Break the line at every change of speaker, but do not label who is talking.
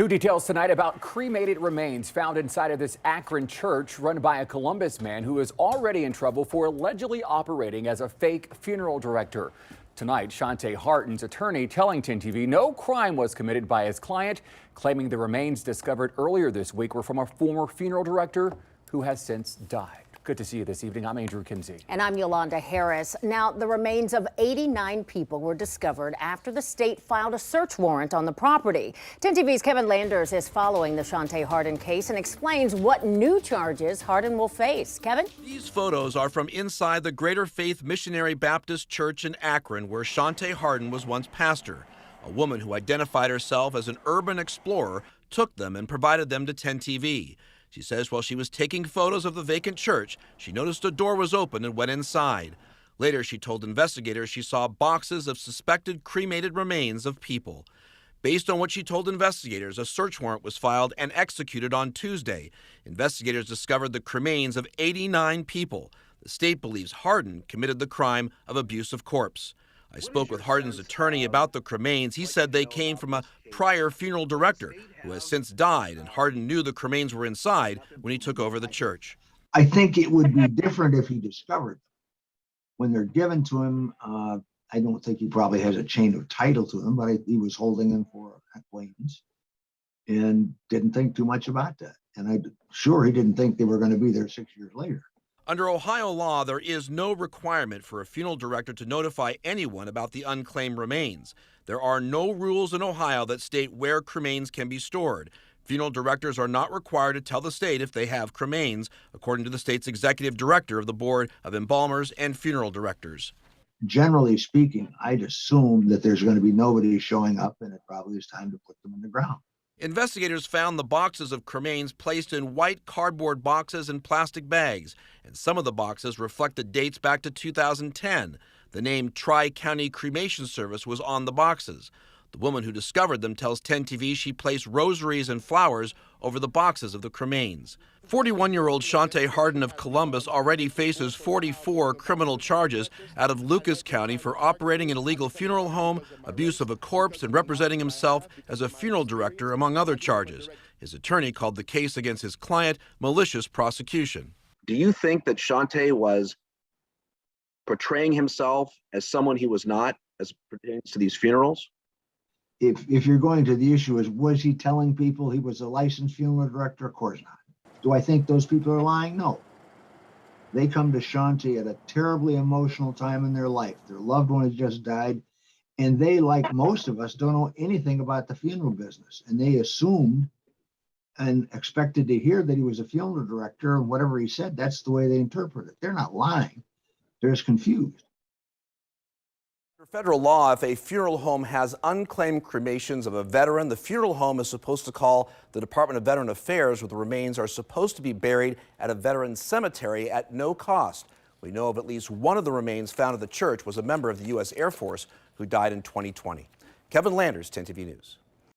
New details tonight about cremated remains found inside of this Akron church run by a Columbus man who is already in trouble for allegedly operating as a fake funeral director. Tonight, Shawnte Hardin's attorney telling 10 TV no crime was committed by his client, claiming the remains discovered earlier this week were from a former funeral director who has since died. Good to see you this evening. I'm Andrew Kinsey.
And I'm Yolanda Harris. Now, the remains of 89 people were discovered after the state filed a search warrant on the property. 10 TV's Kevin Landers is following the Shawnte Hardin case and explains what new charges Hardin will face. Kevin?
These photos are from inside the Greater Faith Missionary Baptist Church in Akron, where Shawnte Hardin was once pastor. A woman who identified herself as an urban explorer took them and provided them to 10 TV. She says while she was taking photos of the vacant church, she noticed a door was open and went inside. Later, she told investigators she saw boxes of suspected cremated remains of people. Based on what she told investigators, a search warrant was filed and executed on Tuesday. Investigators discovered the cremains of 89 people. The state believes Hardin committed the crime of abuse of corpse. I spoke with Hardin's attorney about the cremains. He said they came from a prior funeral director who has since died, and Hardin knew the cremains were inside when he took over the church.
I think it would be different if he discovered them. When they're given to him, I don't think he probably has a chain of title to them, but he was holding them for acquaintance and didn't think too much about that. And I'm sure he didn't think they were going to be there 6 years later.
Under Ohio law, there is no requirement for a funeral director to notify anyone about the unclaimed remains. There are no rules in Ohio that state where cremains can be stored. Funeral directors are not required to tell the state if they have cremains, according to the state's executive director of the Board of Embalmers and Funeral Directors.
Generally speaking, I'd assume that there's going to be nobody showing up, and it probably is time to put them in the ground.
Investigators found the boxes of cremains placed in white cardboard boxes and plastic bags, and some of the boxes reflected dates back to 2010. The name Tri-County Cremation Service was on the boxes. The woman who discovered them tells 10 TV she placed rosaries and flowers over the boxes of the cremains. 41-year-old Shawnte Hardin of Columbus already faces 44 criminal charges out of Lucas County for operating an illegal funeral home, abuse of a corpse, and representing himself as a funeral director, among other charges. His attorney called the case against his client malicious prosecution.
Do you think that Shawnte was portraying himself as someone he was not as pertains to these funerals?
If you're going to the issue is, was he telling people he was a licensed funeral director? Of course not. Do I think those people are lying? No. They come to Shawnte at a terribly emotional time in their life. Their loved one has just died, and they, like most of us, don't know anything about the funeral business. And they assumed and expected to hear that he was a funeral director, and whatever he said, that's the way they interpret it. They're not lying. They're just confused.
Under federal law, if a funeral home has unclaimed cremations of a veteran, the funeral home is supposed to call the Department of Veteran Affairs, where the remains are supposed to be buried at a veteran cemetery at no cost. We know of at least one of the remains found at the church was a member of the U.S. Air Force who died in 2020. Kevin Landers, 10 TV News.